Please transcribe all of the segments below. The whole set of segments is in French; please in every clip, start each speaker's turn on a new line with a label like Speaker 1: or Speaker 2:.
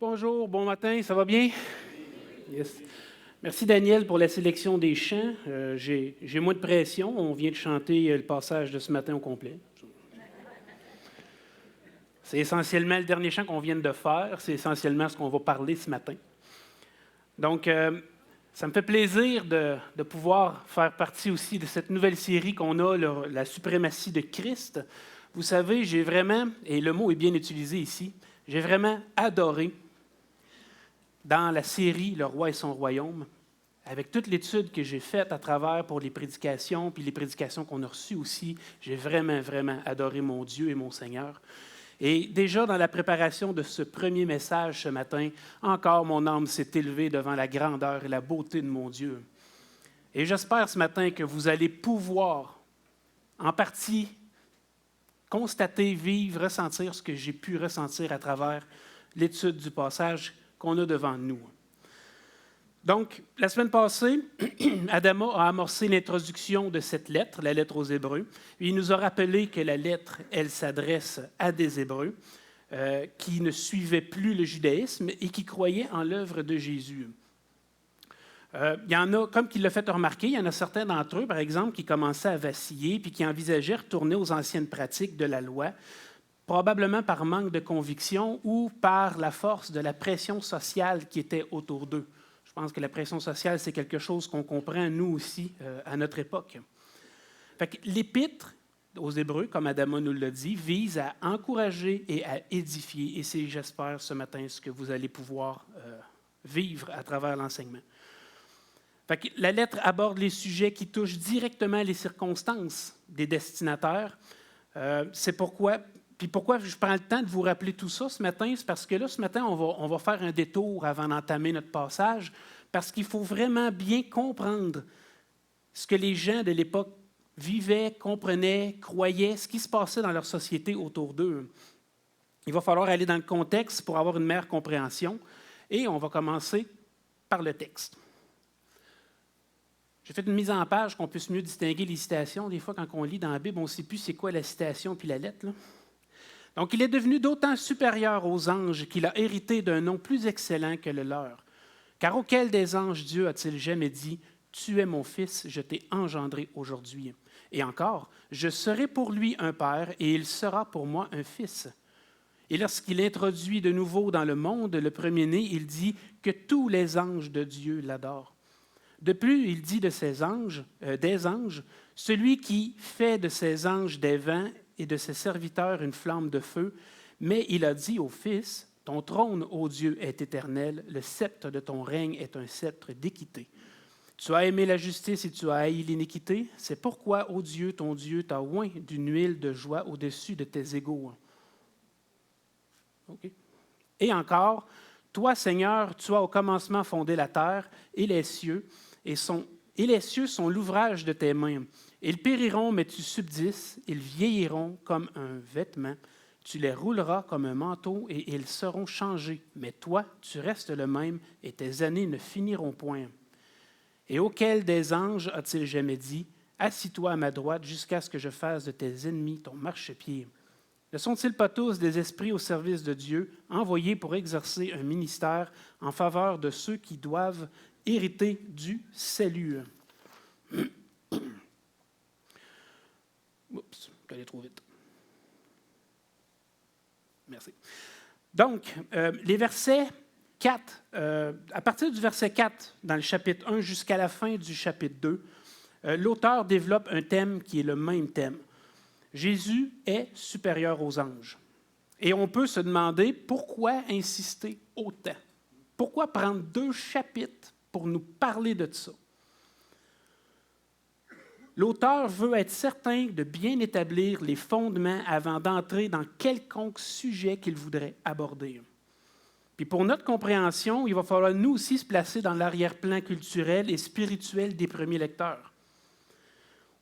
Speaker 1: Bonjour, bon matin, ça va bien? Yes. Merci Daniel pour la sélection des chants. J'ai moins de pression. On vient de chanter le passage de ce matin au complet. C'est essentiellement le dernier chant qu'on vient de faire. C'est essentiellement ce qu'on va parler ce matin. Donc, ça me fait plaisir de pouvoir faire partie aussi de cette nouvelle série qu'on a, la suprématie de Christ. Vous savez, j'ai vraiment, et le mot est bien utilisé ici, j'ai vraiment adoré dans la série Le Roi et son royaume, avec toute l'étude que j'ai faite à travers pour les prédications, puis les prédications qu'on a reçues aussi, j'ai vraiment, vraiment adoré mon Dieu et mon Seigneur. Et déjà dans la préparation de ce premier message ce matin, encore mon âme s'est élevée devant la grandeur et la beauté de mon Dieu. Et j'espère ce matin que vous allez pouvoir, en partie, constater, vivre, ressentir ce que j'ai pu ressentir à travers l'étude du passage qu'on a devant nous. Donc, la semaine passée, Adama a amorcé l'introduction de cette lettre, la lettre aux Hébreux. Il nous a rappelé que la lettre, elle s'adresse à des Hébreux qui ne suivaient plus le judaïsme et qui croyaient en l'œuvre de Jésus. Il y en a, comme il l'a fait remarquer, il y en a certains d'entre eux, par exemple, qui commençaient à vaciller puis qui envisageaient retourner aux anciennes pratiques de la loi, probablement par manque de conviction ou par la force de la pression sociale qui était autour d'eux. Je pense que la pression sociale, c'est quelque chose qu'on comprend, nous aussi, à notre époque. Fait que l'Épître aux Hébreux, comme Adama nous l'a dit, vise à encourager et à édifier. Et c'est, j'espère, ce matin, ce que vous allez pouvoir vivre à travers l'enseignement. Fait que la lettre aborde les sujets qui touchent directement les circonstances des destinataires. C'est pourquoi je prends le temps de vous rappeler tout ça ce matin, c'est parce que là, ce matin, on va faire un détour avant d'entamer notre passage, parce qu'il faut vraiment bien comprendre ce que les gens de l'époque vivaient, comprenaient, croyaient, ce qui se passait dans leur société autour d'eux. Il va falloir aller dans le contexte pour avoir une meilleure compréhension, et on va commencer par le texte. J'ai fait une mise en page qu'on puisse mieux distinguer les citations. Des fois, quand on lit dans la Bible, on ne sait plus c'est quoi la citation puis la lettre, là. Donc, il est devenu d'autant supérieur aux anges qu'il a hérité d'un nom plus excellent que le leur. Car auquel des anges Dieu a-t-il jamais dit « Tu es mon fils, je t'ai engendré aujourd'hui » Et encore, « Je serai pour lui un père et il sera pour moi un fils » Et lorsqu'il introduit de nouveau dans le monde le premier-né, il dit que tous les anges de Dieu l'adorent. De plus, il dit de des anges, « Celui qui fait de ses anges des vents et de ses serviteurs une flamme de feu. » Mais il a dit au Fils, « Ton trône, ô Dieu, est éternel, le sceptre de ton règne est un sceptre d'équité. Tu as aimé la justice et tu as haï l'iniquité. C'est pourquoi, ô Dieu, ton Dieu, t'a oint d'une huile de joie au-dessus de tes égaux. » Okay. Et encore, « Toi, Seigneur, tu as au commencement fondé la terre et les cieux, et les cieux sont l'ouvrage de tes mains. Ils périront, mais tu subsistes, ils vieilliront comme un vêtement, tu les rouleras comme un manteau et ils seront changés. Mais toi, tu restes le même et tes années ne finiront point. Et auquel des anges a-t-il jamais dit, assis-toi à ma droite jusqu'à ce que je fasse de tes ennemis ton marchepied? Ne sont-ils pas tous des esprits au service de Dieu, envoyés pour exercer un ministère en faveur de ceux qui doivent hériter du salut? » Oups, je suis allé trop vite. Merci. Donc, les versets 4, à partir du verset 4 dans le chapitre 1 jusqu'à la fin du chapitre 2, l'auteur développe un thème qui est le même thème. Jésus est supérieur aux anges. Et on peut se demander pourquoi insister autant? Pourquoi prendre 2 chapitres pour nous parler de ça? L'auteur veut être certain de bien établir les fondements avant d'entrer dans quelconque sujet qu'il voudrait aborder. Puis pour notre compréhension, il va falloir nous aussi se placer dans l'arrière-plan culturel et spirituel des premiers lecteurs.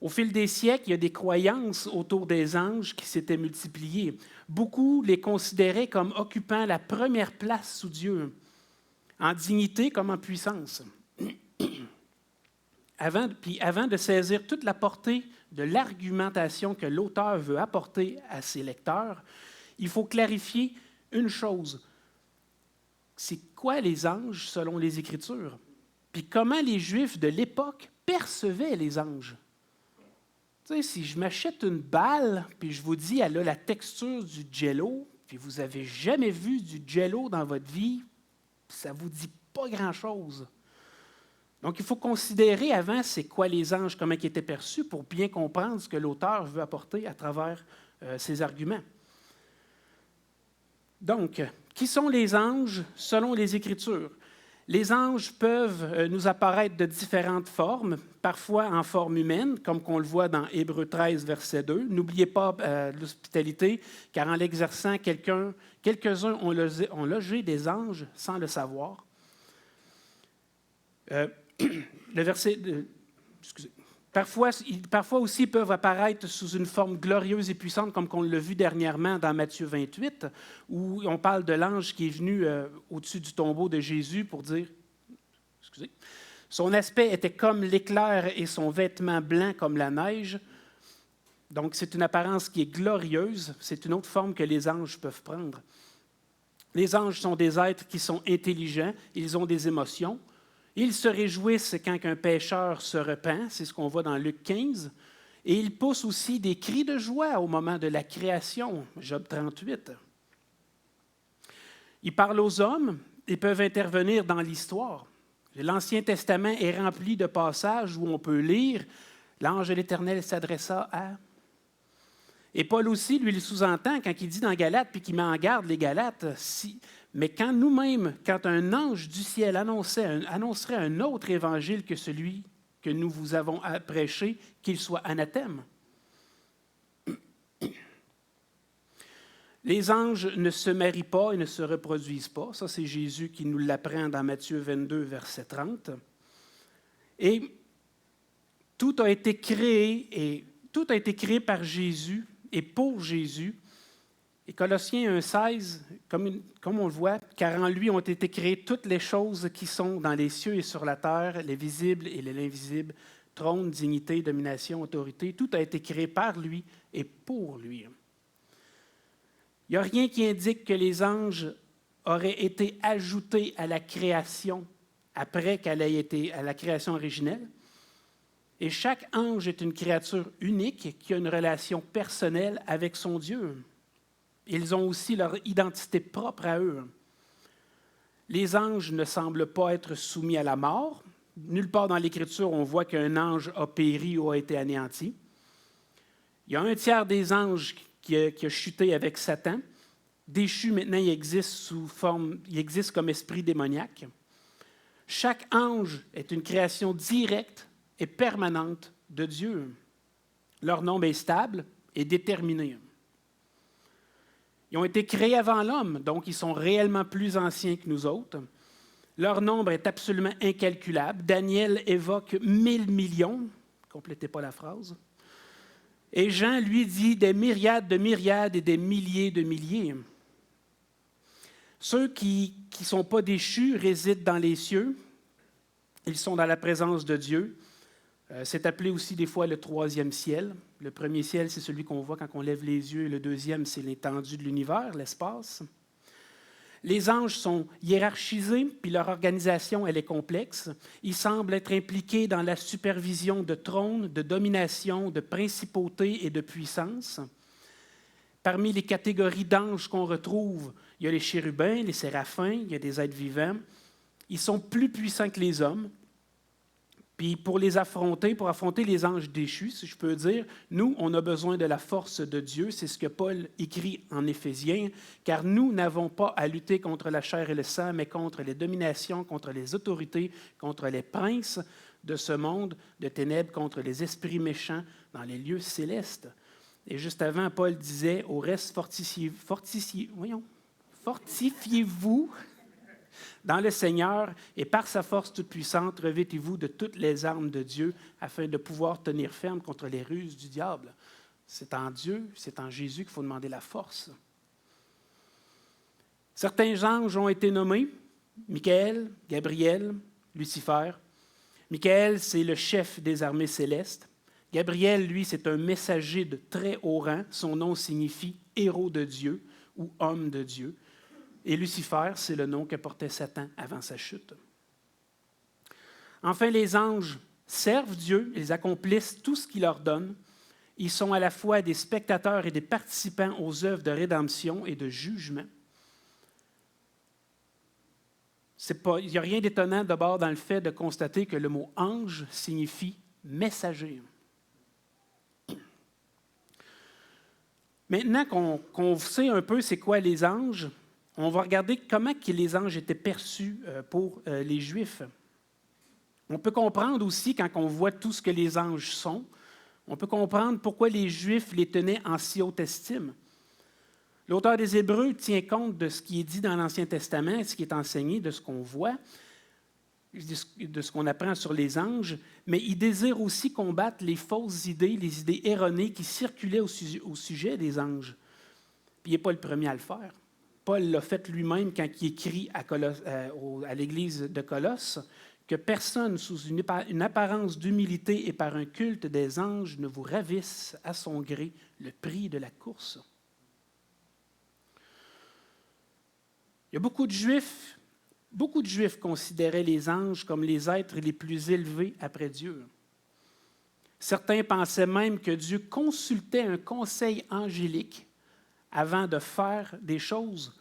Speaker 1: Au fil des siècles, il y a des croyances autour des anges qui s'étaient multipliées. Beaucoup les considéraient comme occupant la première place sous Dieu, en dignité comme en puissance. Avant de saisir toute la portée de l'argumentation que l'auteur veut apporter à ses lecteurs, il faut clarifier une chose. c'est quoi les anges selon les Écritures? Puis comment les Juifs de l'époque percevaient les anges? Tu sais, si je m'achète une balle, puis je vous dis, elle a la texture du jello, puis vous n'avez jamais vu du jello dans votre vie, ça ne vous dit pas grand-chose. Donc, il faut considérer avant c'est quoi les anges, comment ils étaient perçus, pour bien comprendre ce que l'auteur veut apporter à travers ses arguments. Donc, qui sont les anges selon les Écritures? Les anges peuvent nous apparaître de différentes formes, parfois en forme humaine, comme qu'on le voit dans Hébreux 13, verset 2. N'oubliez pas l'hospitalité, car en l'exerçant, quelques-uns ont logé des anges sans le savoir. Le verset... excusez. Parfois aussi, ils peuvent apparaître sous une forme glorieuse et puissante, comme on l'a vu dernièrement dans Matthieu 28, où on parle de l'ange qui est venu au-dessus du tombeau de Jésus pour dire, son aspect était comme l'éclair et son vêtement blanc comme la neige. Donc, c'est une apparence qui est glorieuse. C'est une autre forme que les anges peuvent prendre. Les anges sont des êtres qui sont intelligents, ils ont des émotions. Ils se réjouissent quand un pécheur se repent, c'est ce qu'on voit dans Luc 15, et ils poussent aussi des cris de joie au moment de la création, Job 38. Ils parlent aux hommes et peuvent intervenir dans l'histoire. L'Ancien Testament est rempli de passages où on peut lire « L'ange de l'Éternel s'adressa à… » Et Paul aussi, lui, il sous-entend quand il dit dans Galates, puis qu'il met en garde les Galates, mais quand nous-mêmes, quand un ange du ciel annoncerait un autre évangile que celui que nous vous avons prêché, qu'il soit anathème. Les anges ne se marient pas et ne se reproduisent pas. Ça, c'est Jésus qui nous l'apprend dans Matthieu 22, verset 30. Et tout a été créé par Jésus et pour Jésus. Et Colossiens 1,16, comme on le voit, car en lui ont été créées toutes les choses qui sont dans les cieux et sur la terre, les visibles et les invisibles, trône, dignité, domination, autorité, tout a été créé par lui et pour lui. Il n'y a rien qui indique que les anges auraient été ajoutés à la création après qu'elle ait été à la création originelle. Et chaque ange est une créature unique qui a une relation personnelle avec son Dieu. Ils ont aussi leur identité propre à eux. Les anges ne semblent pas être soumis à la mort. Nulle part dans l'Écriture, on voit qu'un ange a péri ou a été anéanti. Il y a un tiers des anges qui a chuté avec Satan. Déchu, maintenant, il existe comme esprit démoniaque. Chaque ange est une création directe et permanente de Dieu. Leur nombre est stable et déterminé. Ils ont été créés avant l'homme, donc ils sont réellement plus anciens que nous autres. Leur nombre est absolument incalculable. Daniel évoque 1000 millions. Complétez pas la phrase. Et Jean, lui, dit des myriades de myriades et des milliers de milliers. Ceux qui ne sont pas déchus résident dans les cieux. Ils sont dans la présence de Dieu. C'est appelé aussi des fois le troisième ciel. Le premier ciel, c'est celui qu'on voit quand on lève les yeux. Et le deuxième, c'est l'étendue de l'univers, l'espace. Les anges sont hiérarchisés, puis leur organisation, elle est complexe. Ils semblent être impliqués dans la supervision de trônes, de domination, de principautés et de puissance. Parmi les catégories d'anges qu'on retrouve, il y a les chérubins, les séraphins, il y a des êtres vivants. Ils sont plus puissants que les hommes. Puis pour affronter les anges déchus, si je peux dire, nous, on a besoin de la force de Dieu. C'est ce que Paul écrit en Éphésiens, car nous n'avons pas à lutter contre la chair et le sang, mais contre les dominations, contre les autorités, contre les princes de ce monde de ténèbres, contre les esprits méchants dans les lieux célestes. Et juste avant, Paul disait, au reste, fortifiez-vous dans le Seigneur, et par sa force toute puissante, revêtez-vous de toutes les armes de Dieu afin de pouvoir tenir ferme contre les ruses du diable. C'est en Dieu, c'est en Jésus qu'il faut demander la force. Certains anges ont été nommés, Michaël, Gabriel, Lucifer. Michaël, c'est le chef des armées célestes. Gabriel, lui, c'est un messager de très haut rang. Son nom signifie « héros de Dieu » ou « homme de Dieu ». Et Lucifer, c'est le nom que portait Satan avant sa chute. Enfin, les anges servent Dieu, ils accomplissent tout ce qu'il leur donne. Ils sont à la fois des spectateurs et des participants aux œuvres de rédemption et de jugement. Il n'y a rien d'étonnant d'abord dans le fait de constater que le mot ange signifie messager. Maintenant qu'on sait un peu c'est quoi les anges, on va regarder comment les anges étaient perçus pour les Juifs. On peut comprendre aussi, quand on voit tout ce que les anges sont, on peut comprendre pourquoi les Juifs les tenaient en si haute estime. L'auteur des Hébreux tient compte de ce qui est dit dans l'Ancien Testament, ce qui est enseigné, de ce qu'on voit, de ce qu'on apprend sur les anges, mais il désire aussi combattre les fausses idées, les idées erronées qui circulaient au sujet des anges. Puis il n'est pas le premier à le faire. Paul l'a fait lui-même quand il écrit à l'Église de Colosse que personne, sous une apparence d'humilité et par un culte des anges, ne vous ravisse à son gré le prix de la course. Il y a beaucoup de Juifs considéraient les anges comme les êtres les plus élevés après Dieu. Certains pensaient même que Dieu consultait un conseil angélique avant de faire des choses,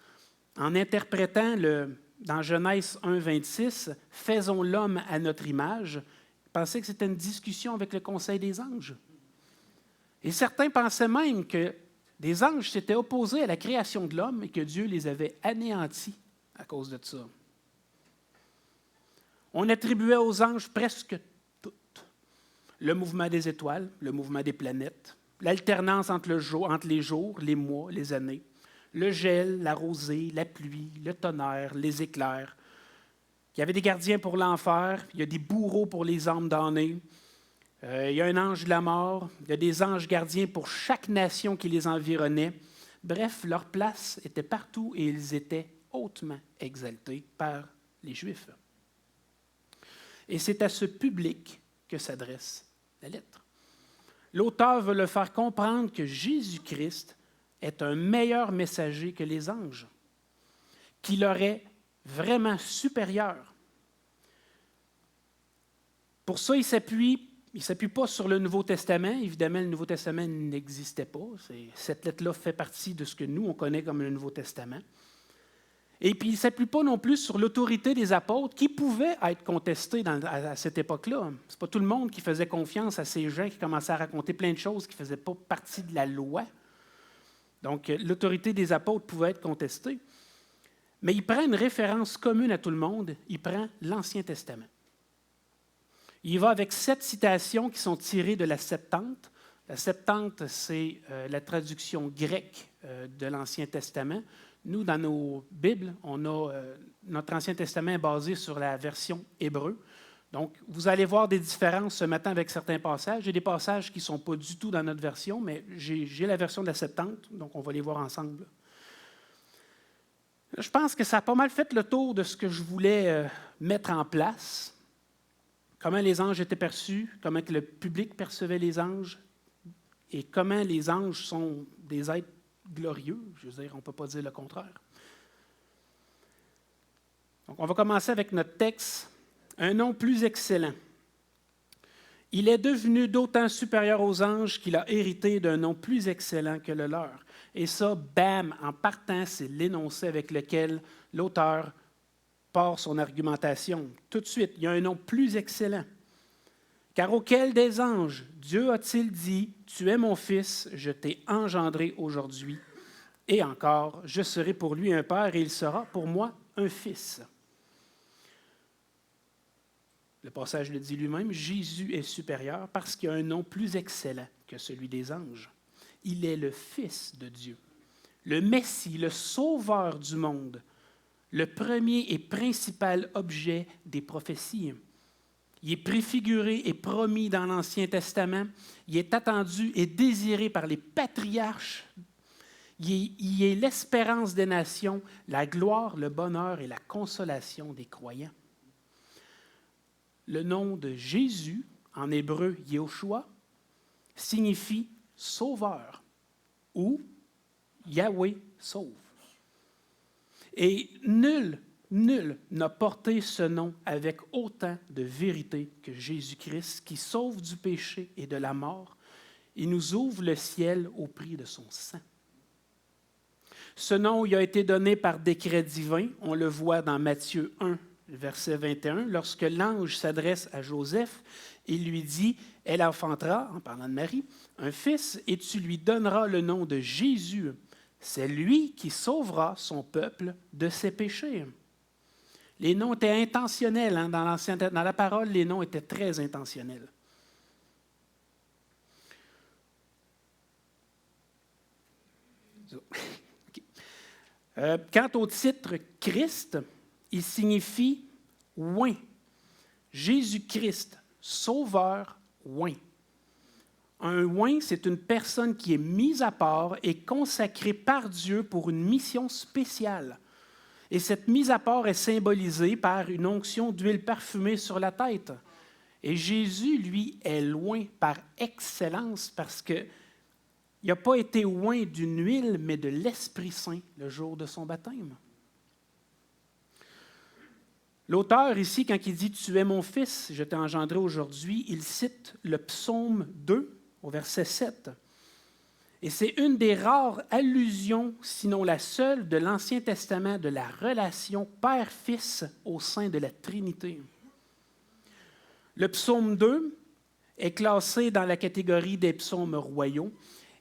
Speaker 1: en interprétant dans Genèse 1, 26, « Faisons l'homme à notre image », ils pensaient que c'était une discussion avec le conseil des anges. Et certains pensaient même que des anges s'étaient opposés à la création de l'homme et que Dieu les avait anéantis à cause de ça. On attribuait aux anges presque tout. Le mouvement des étoiles, le mouvement des planètes, l'alternance entre les jours, les mois, les années, le gel, la rosée, la pluie, le tonnerre, les éclairs. Il y avait des gardiens pour l'enfer, il y a des bourreaux pour les âmes damnées. Il y a un ange de la mort, il y a des anges gardiens pour chaque nation qui les environnait. Bref, leur place était partout et ils étaient hautement exaltés par les Juifs. Et c'est à ce public que s'adresse la lettre. L'auteur veut leur faire comprendre que Jésus-Christ est un meilleur messager que les anges, qu'il leur est vraiment supérieur. Pour ça, il ne s'appuie pas sur le Nouveau Testament. Évidemment, le Nouveau Testament n'existait pas. Cette lettre-là fait partie de ce que nous, on connaît comme le Nouveau Testament. Et puis, il ne s'appuie pas non plus sur l'autorité des apôtres qui pouvaient être contestée à cette époque-là. Ce n'est pas tout le monde qui faisait confiance à ces gens qui commençaient à raconter plein de choses qui ne faisaient pas partie de la loi. Donc, l'autorité des apôtres pouvait être contestée. Mais il prend une référence commune à tout le monde. Il prend l'Ancien Testament. Il va avec 7 citations qui sont tirées de la Septante. La Septante, c'est la traduction grecque de l'Ancien Testament. Nous, dans nos Bibles, notre Ancien Testament est basé sur la version hébreu. Donc, vous allez voir des différences ce matin avec certains passages. Il y a des passages qui ne sont pas du tout dans notre version, mais j'ai la version de la Septante, donc on va les voir ensemble. Je pense que ça a pas mal fait le tour de ce que je voulais mettre en place. Comment les anges étaient perçus, comment que le public percevait les anges, et comment les anges sont des êtres glorieux. Je veux dire, on ne peut pas dire le contraire. Donc, on va commencer avec notre texte. Un nom plus excellent. Il est devenu d'autant supérieur aux anges qu'il a hérité d'un nom plus excellent que le leur. Et ça, bam, en partant, c'est l'énoncé avec lequel l'auteur part son argumentation. Tout de suite, il y a un nom plus excellent. Car auquel des anges Dieu a-t-il dit, « Tu es mon fils, je t'ai engendré aujourd'hui. » Et encore, « Je serai pour lui un père et il sera pour moi un fils. » Le passage le dit lui-même, Jésus est supérieur parce qu'il a un nom plus excellent que celui des anges. Il est le Fils de Dieu, le Messie, le Sauveur du monde, le premier et principal objet des prophéties. Il est préfiguré et promis dans l'Ancien Testament. Il est attendu et désiré par les patriarches. Il est l'espérance des nations, la gloire, le bonheur et la consolation des croyants. Le nom de Jésus, en hébreu Yehoshua, signifie sauveur ou Yahweh sauve. Et nul n'a porté ce nom avec autant de vérité que Jésus-Christ, qui sauve du péché et de la mort. Il nous ouvre le ciel au prix de son sang. Ce nom il a été donné par décret divin. On le voit dans Matthieu 1, verset 21, lorsque l'ange s'adresse à Joseph, il lui dit, « Elle enfantera, en parlant de Marie, un fils, et tu lui donneras le nom de Jésus. C'est lui qui sauvera son peuple de ses péchés. » Les noms étaient intentionnels. Hein? Dans la parole, les noms étaient très intentionnels. Okay. Quant au titre Christ, il signifie « oint ». Jésus-Christ, sauveur, oint. Un oint, c'est une personne qui est mise à part et consacrée par Dieu pour une mission spéciale. Et cette mise à part est symbolisée par une onction d'huile parfumée sur la tête. Et Jésus, lui, est loin par excellence parce qu'il n'a pas été loin d'une huile, mais de l'Esprit Saint le jour de son baptême. L'auteur ici, quand il dit « Tu es mon fils, je t'ai engendré aujourd'hui », il cite le psaume 2 au verset 7. Et c'est une des rares allusions, sinon la seule, de l'Ancien Testament de la relation Père-Fils au sein de la Trinité. Le psaume 2 est classé dans la catégorie des psaumes royaux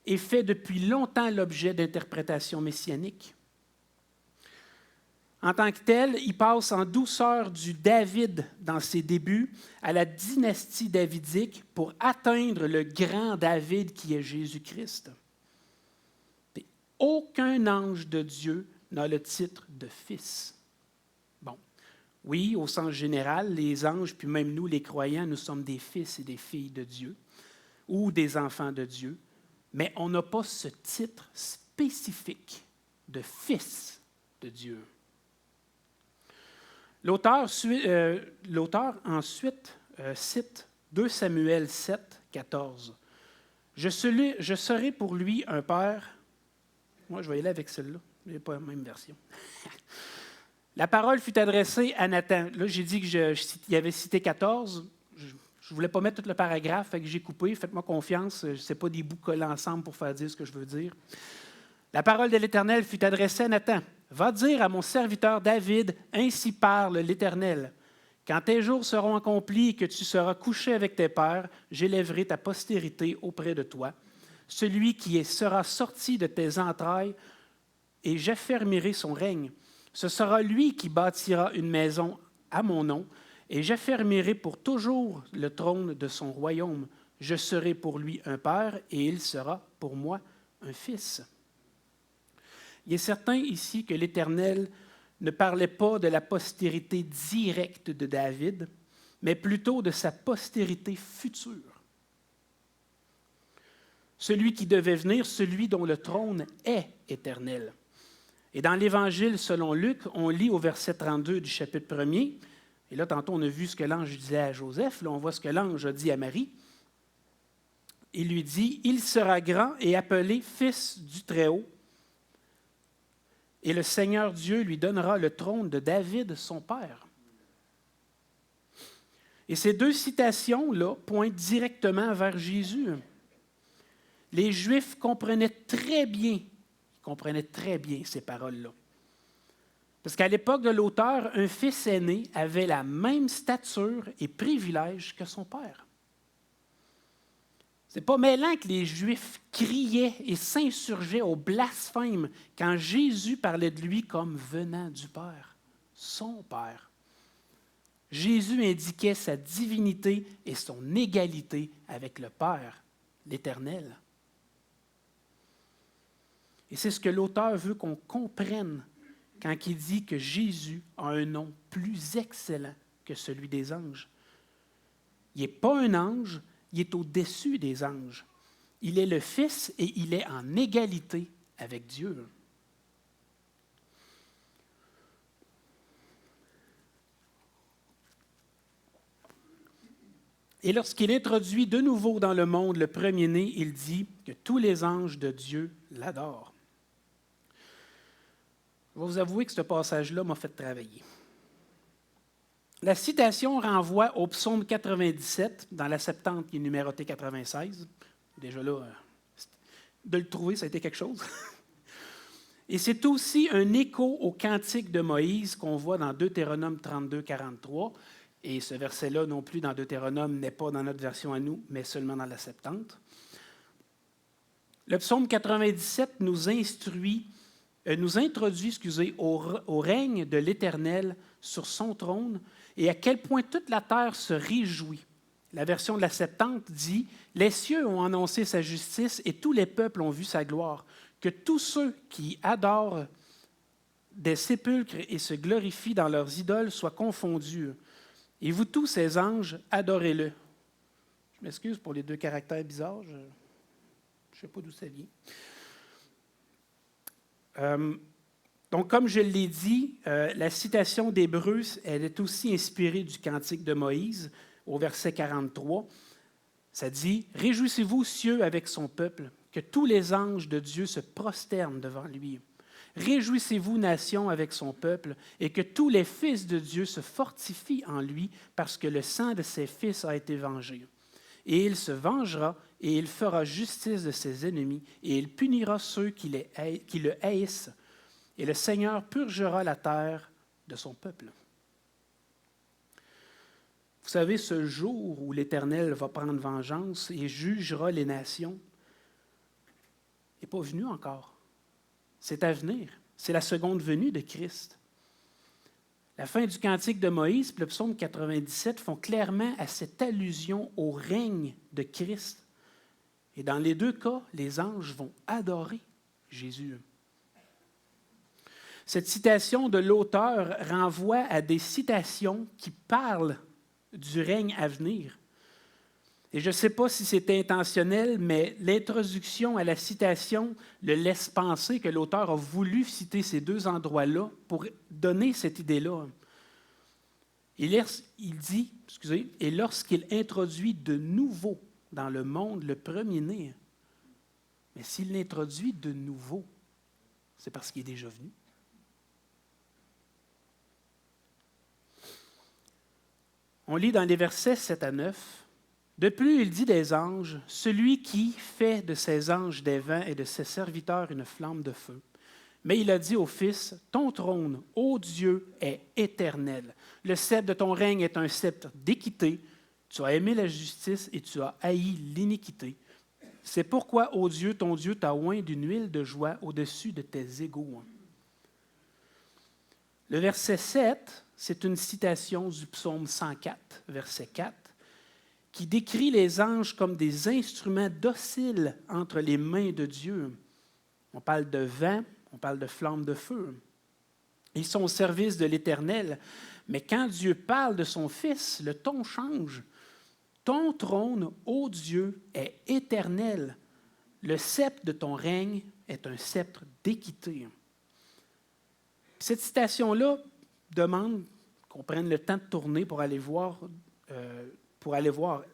Speaker 1: et fait depuis longtemps l'objet d'interprétations messianiques. En tant que tel, il passe en douceur du David dans ses débuts à la dynastie davidique pour atteindre le grand David qui est Jésus-Christ. Aucun ange de Dieu n'a le titre de fils. Bon, oui, au sens général, les anges, puis même nous, les croyants, nous sommes des fils et des filles de Dieu ou des enfants de Dieu, mais on n'a pas ce titre spécifique de fils de Dieu. L'auteur ensuite cite 2 Samuel 7, 14. Je serai pour lui un père. Moi, je vais y aller avec celle-là. Je n'ai pas la même version. La parole fut adressée à Nathan. Là, j'ai dit qu'il avait cité 14. Je ne voulais pas mettre tout le paragraphe, fait que j'ai coupé. Faites-moi confiance. Ce n'est pas des bouts collés ensemble pour faire dire ce que je veux dire. La parole de l'Éternel fut adressée à Nathan. Va dire à mon serviteur David, ainsi parle l'Éternel. Quand tes jours seront accomplis et que tu seras couché avec tes pères, j'élèverai ta postérité auprès de toi. Celui qui sera sorti de tes entrailles, et j'affermirai son règne. Ce sera lui qui bâtira une maison à mon nom, et j'affermirai pour toujours le trône de son royaume. Je serai pour lui un père, et il sera pour moi un fils. Il est certain ici que l'Éternel ne parlait pas de la postérité directe de David, mais plutôt de sa postérité future. Celui qui devait venir, celui dont le trône est éternel. Et dans l'Évangile selon Luc, on lit au verset 32 du chapitre 1er, et là, tantôt, on a vu ce que l'ange disait à Joseph, là, on voit ce que l'ange a dit à Marie. Il lui dit, « Il sera grand et appelé Fils du Très-Haut, et le Seigneur Dieu lui donnera le trône de David, son père. » Et ces 2 citations-là pointent directement vers Jésus. Les Juifs comprenaient très bien ces paroles-là. Parce qu'à l'époque de l'auteur, un fils aîné avait la même stature et privilège que son père. Ce n'est pas mêlant que les Juifs criaient et s'insurgeaient au blasphème quand Jésus parlait de lui comme venant du Père, son Père. Jésus indiquait sa divinité et son égalité avec le Père, l'Éternel. Et c'est ce que l'auteur veut qu'on comprenne quand il dit que Jésus a un nom plus excellent que celui des anges. Il n'est pas un ange, il est au-dessus des anges. Il est le Fils et il est en égalité avec Dieu. Et lorsqu'il introduit de nouveau dans le monde le premier-né, il dit que tous les anges de Dieu l'adorent. Je vais vous avouer que ce passage-là m'a fait travailler. La citation renvoie au psaume 97, dans la Septante qui est numérotée 96. Déjà là, de le trouver, ça a été quelque chose. Et c'est aussi un écho au cantique de Moïse qu'on voit dans Deutéronome 32, 43. Et ce verset-là non plus dans Deutéronome n'est pas dans notre version à nous, mais seulement dans la Septante. Le psaume 97 nous introduit au règne de l'Éternel sur son trône et à quel point toute la terre se réjouit. La version de la Septante dit « Les cieux ont annoncé sa justice et tous les peuples ont vu sa gloire. Que tous ceux qui adorent des sépulcres et se glorifient dans leurs idoles soient confondus. Et vous tous, ces anges, adorez-le. » Je m'excuse pour les deux caractères bizarres. Je ne sais pas d'où ça vient. Donc, comme je l'ai dit, la citation d'Hébreux, elle est aussi inspirée du Cantique de Moïse, au verset 43. Ça dit « Réjouissez-vous, cieux, avec son peuple, que tous les anges de Dieu se prosternent devant lui. Réjouissez-vous, nations, avec son peuple, et que tous les fils de Dieu se fortifient en lui, parce que le sang de ses fils a été vengé. Et il se vengera, et il fera justice de ses ennemis, et il punira ceux qui le haïssent. Et le Seigneur purgera la terre de son peuple. » Vous savez, ce jour où l'Éternel va prendre vengeance et jugera les nations n'est pas venu encore. C'est à venir. C'est la seconde venue de Christ. La fin du Cantique de Moïse et le psaume 97 font clairement à cette allusion au règne de Christ. Et dans les deux cas, les anges vont adorer Jésus. Cette citation de l'auteur renvoie à des citations qui parlent du règne à venir. Et je ne sais pas si c'était intentionnel, mais l'introduction à la citation le laisse penser que l'auteur a voulu citer ces deux endroits-là pour donner cette idée-là. Il dit, et lorsqu'il introduit de nouveau dans le monde le premier-né, mais s'il l'introduit de nouveau, c'est parce qu'il est déjà venu. On lit dans les versets 7 à 9, « De plus, il dit des anges, celui qui fait de ses anges des vents et de ses serviteurs une flamme de feu. Mais il a dit au Fils, ton trône, ô Dieu, est éternel. Le sceptre de ton règne est un sceptre d'équité. Tu as aimé la justice et tu as haï l'iniquité. C'est pourquoi, ô Dieu, ton Dieu t'a oint d'une huile de joie au-dessus de tes égaux. » Le verset 7, c'est une citation du psaume 104, verset 4, qui décrit les anges comme des instruments dociles entre les mains de Dieu. On parle de vent, on parle de flamme de feu. Ils sont au service de l'Éternel. Mais quand Dieu parle de son Fils, le ton change. Ton trône, ô Dieu, est éternel. Le sceptre de ton règne est un sceptre d'équité. Cette citation-là demande qu'on prenne le temps de tourner pour aller voir.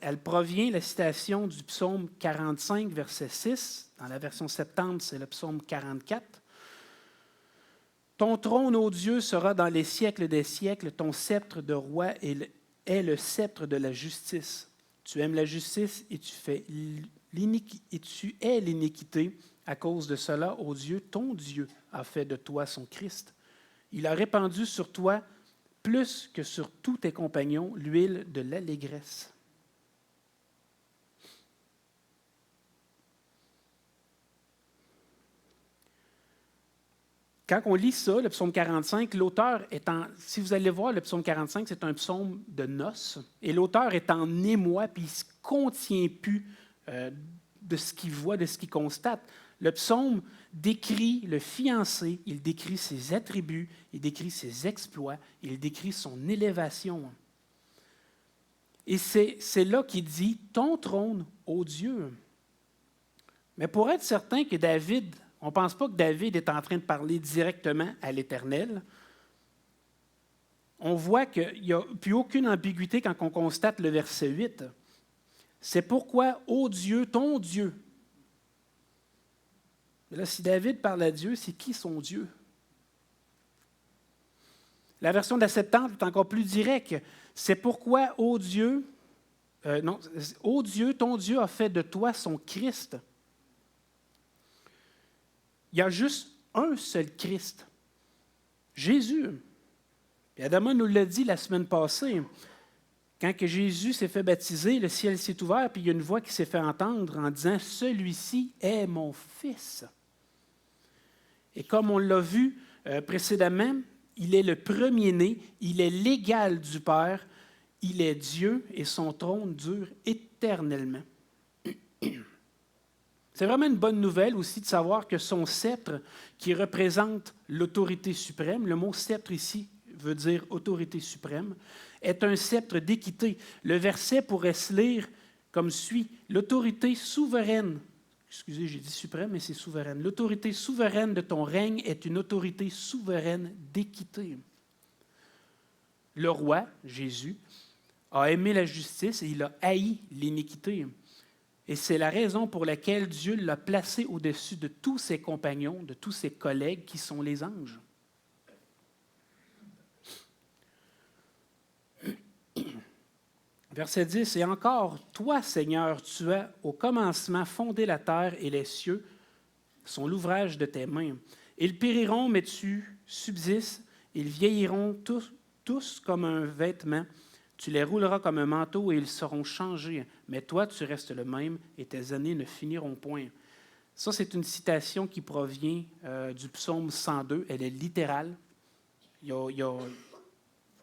Speaker 1: Elle provient, la citation, du psaume 45, verset 6. Dans la version Septante, c'est le psaume 44. « Ton trône, ô Dieu, sera dans les siècles des siècles. Ton sceptre de roi est le sceptre de la justice. Tu aimes la justice et tu es l'iniquité. À cause de cela, ô Dieu, ton Dieu a fait de toi son Christ. Il a répandu sur toi, plus que sur tous tes compagnons, l'huile de l'allégresse. » Quand on lit ça, le psaume 45, l'auteur est si vous allez voir, le psaume 45, c'est un psaume de noces, et l'auteur est en émoi, puis il ne se contient plus de ce qu'il voit, de ce qu'il constate. Le psaume décrit le fiancé, il décrit ses attributs, il décrit ses exploits, il décrit son élévation. Et c'est là qu'il dit « Ton trône, ô Dieu ». Mais pour être certain que David, on ne pense pas que David est en train de parler directement à l'Éternel. On voit qu'il n'y a plus aucune ambiguïté quand on constate le verset 8. C'est pourquoi, ô Dieu, ton Dieu. Mais là, si David parle à Dieu, c'est qui son Dieu? La version de la Septante est encore plus directe. C'est pourquoi, ô Dieu, ô Dieu, ton Dieu a fait de toi son Christ. Il y a juste un seul Christ, Jésus. Et Adama nous l'a dit la semaine passée. Quand que Jésus s'est fait baptiser, le ciel s'est ouvert, puis il y a une voix qui s'est fait entendre en disant « Celui-ci est mon Fils ». Et comme on l'a vu précédemment, il est le premier-né, il est l'égal du Père, il est Dieu et son trône dure éternellement. C'est vraiment une bonne nouvelle aussi de savoir que son sceptre, qui représente l'autorité suprême, le mot sceptre ici veut dire autorité suprême, est un sceptre d'équité. Le verset pourrait se lire comme suit: l'autorité souveraine, excusez, j'ai dit suprême, mais c'est souveraine. L'autorité souveraine de ton règne est une autorité souveraine d'équité. Le roi, Jésus, a aimé la justice et il a haï l'iniquité. Et c'est la raison pour laquelle Dieu l'a placé au-dessus de tous ses compagnons, de tous ses collègues qui sont les anges. Verset 10, « Et encore, toi, Seigneur, tu as au commencement fondé la terre et les cieux, sont l'ouvrage de tes mains. Ils périront, mais tu subsistes, ils vieilliront tous comme un vêtement. Tu les rouleras comme un manteau et ils seront changés. Mais toi, tu restes le même et tes années ne finiront point. » Ça, c'est une citation qui provient du psaume 102. Elle est littérale.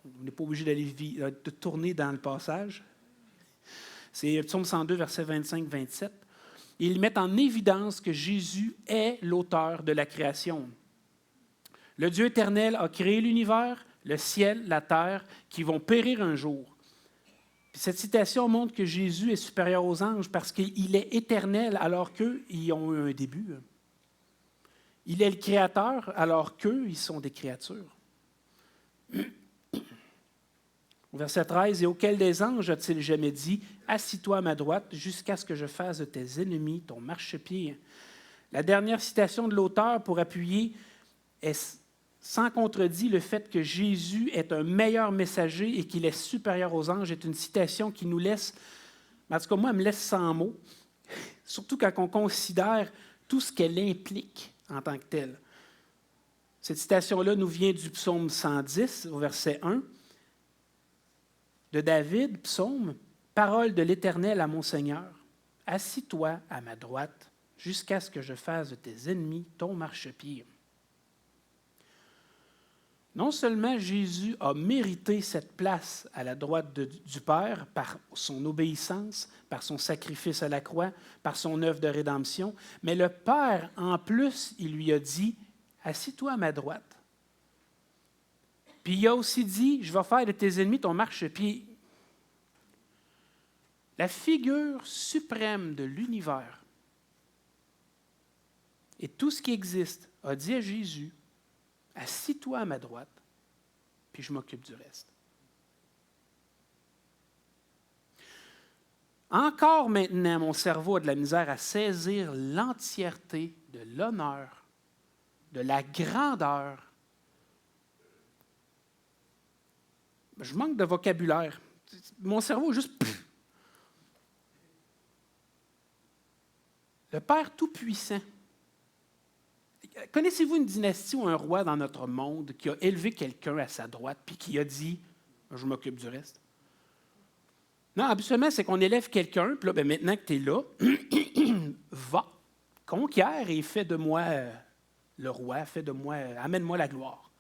Speaker 1: On n'est pas obligé de tourner dans le passage. C'est le psaume 102, versets 25-27. Ils mettent en évidence que Jésus est l'auteur de la création. Le Dieu éternel a créé l'univers, le ciel, la terre, qui vont périr un jour. Puis cette citation montre que Jésus est supérieur aux anges parce qu'il est éternel alors qu'eux, ils ont eu un début. Il est le créateur alors qu'eux, ils sont des créatures. Au verset 13, « Et auquel des anges a-t-il jamais dit, « Assis-toi à ma droite jusqu'à ce que je fasse de tes ennemis ton marchepied » La dernière citation de l'auteur pour appuyer est sans contredit le fait que Jésus est un meilleur messager et qu'il est supérieur aux anges est une citation qui nous laisse, en tout cas moi, elle me laisse sans mots, surtout quand on considère tout ce qu'elle implique en tant que telle. Cette citation-là nous vient du psaume 110, au verset 1, de David, psaume, « Parole de l'Éternel à mon Seigneur, assis-toi à ma droite jusqu'à ce que je fasse de tes ennemis ton marchepied. » Non seulement Jésus a mérité cette place à la droite du Père par son obéissance, par son sacrifice à la croix, par son œuvre de rédemption, mais le Père, en plus, il lui a dit « Assis-toi à ma droite. » Puis il a aussi dit « Je vais faire de tes ennemis ton marchepied. » La figure suprême de l'univers et tout ce qui existe a dit à Jésus « Assis-toi à ma droite, puis je m'occupe du reste. » Encore maintenant, mon cerveau a de la misère à saisir l'entièreté de l'honneur, de la grandeur. Je manque de vocabulaire. Mon cerveau est juste... Le Père Tout-Puissant. Connaissez-vous une dynastie ou un roi dans notre monde qui a élevé quelqu'un à sa droite puis qui a dit « Je m'occupe du reste ». Non, habituellement, c'est qu'on élève quelqu'un, puis là, bien, maintenant que tu es là, va, conquiert et fais de moi le roi, amène-moi la gloire.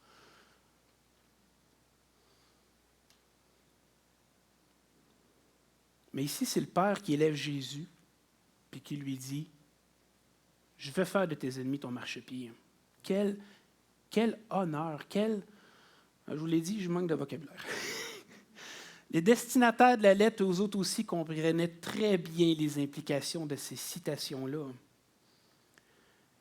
Speaker 1: Mais ici, c'est le Père qui élève Jésus puis qui lui dit « Je vais faire de tes ennemis ton marchepied. » Quel honneur, je vous l'ai dit, je manque de vocabulaire. Les destinataires de la lettre, aux autres aussi, comprenaient très bien les implications de ces citations-là.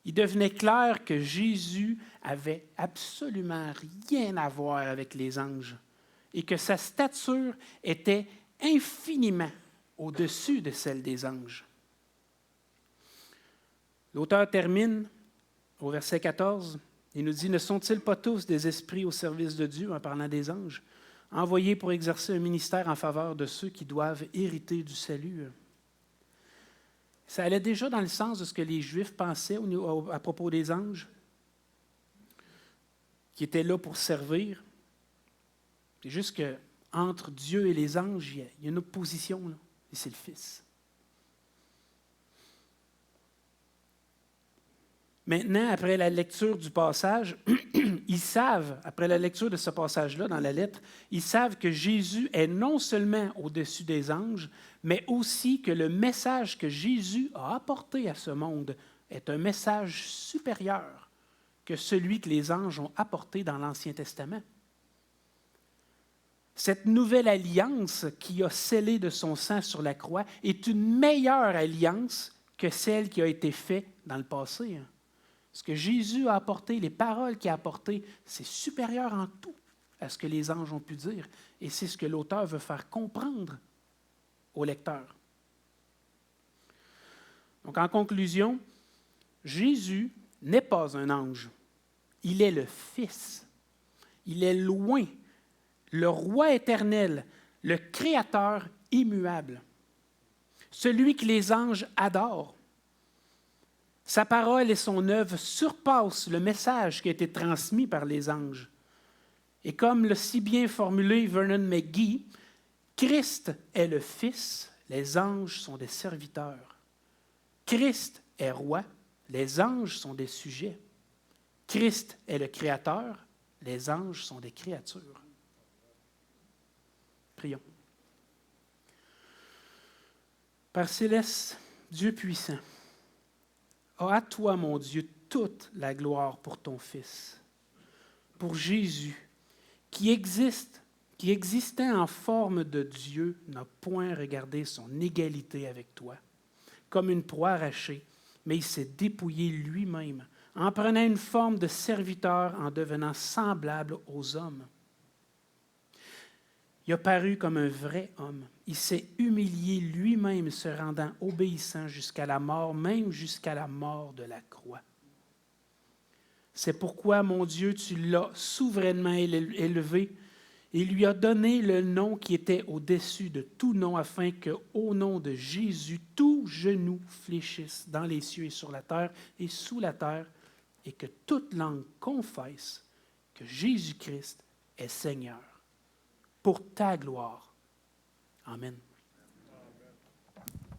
Speaker 1: Il devenait clair que Jésus avait absolument rien à voir avec les anges et que sa stature était infiniment au-dessus de celle des anges. L'auteur termine au verset 14. Il nous dit, ne sont-ils pas tous des esprits au service de Dieu, en parlant des anges, envoyés pour exercer un ministère en faveur de ceux qui doivent hériter du salut? Ça allait déjà dans le sens de ce que les Juifs pensaient à propos des anges, qui étaient là pour servir. C'est juste qu'entre Dieu et les anges, il y a une opposition, là, et c'est le Fils. Maintenant, après la lecture du passage, ils savent, après la lecture de ce passage-là dans la lettre, ils savent que Jésus est non seulement au-dessus des anges, mais aussi que le message que Jésus a apporté à ce monde est un message supérieur que celui que les anges ont apporté dans l'Ancien Testament. Cette nouvelle alliance qui a scellé de son sang sur la croix est une meilleure alliance que celle qui a été faite dans le passé. Ce que Jésus a apporté, les paroles qu'il a apportées, c'est supérieur en tout à ce que les anges ont pu dire. Et c'est ce que l'auteur veut faire comprendre au lecteur. Donc, en conclusion, Jésus n'est pas un ange. Il est le Fils. Il est loin, le Roi éternel, le Créateur immuable, celui que les anges adorent. Sa parole et son œuvre surpassent le message qui a été transmis par les anges. Et comme l'a si bien formulé Vernon McGee, Christ est le Fils, les anges sont des serviteurs. Christ est roi, les anges sont des sujets. Christ est le Créateur, les anges sont des créatures. Prions. Père céleste, Dieu puissant, à toi, mon Dieu, toute la gloire pour ton Fils, pour Jésus, qui existait en forme de Dieu, n'a point regardé son égalité avec toi, comme une proie arrachée, mais il s'est dépouillé lui-même, en prenant une forme de serviteur, en devenant semblable aux hommes. Il a paru comme un vrai homme. Il s'est humilié lui-même, se rendant obéissant jusqu'à la mort, même jusqu'à la mort de la croix. C'est pourquoi, mon Dieu, tu l'as souverainement élevé et lui as donné le nom qui était au-dessus de tout nom, afin qu'au nom de Jésus, tout genou fléchisse dans les cieux et sur la terre et sous la terre, et que toute langue confesse que Jésus-Christ est Seigneur, pour ta gloire. Amen.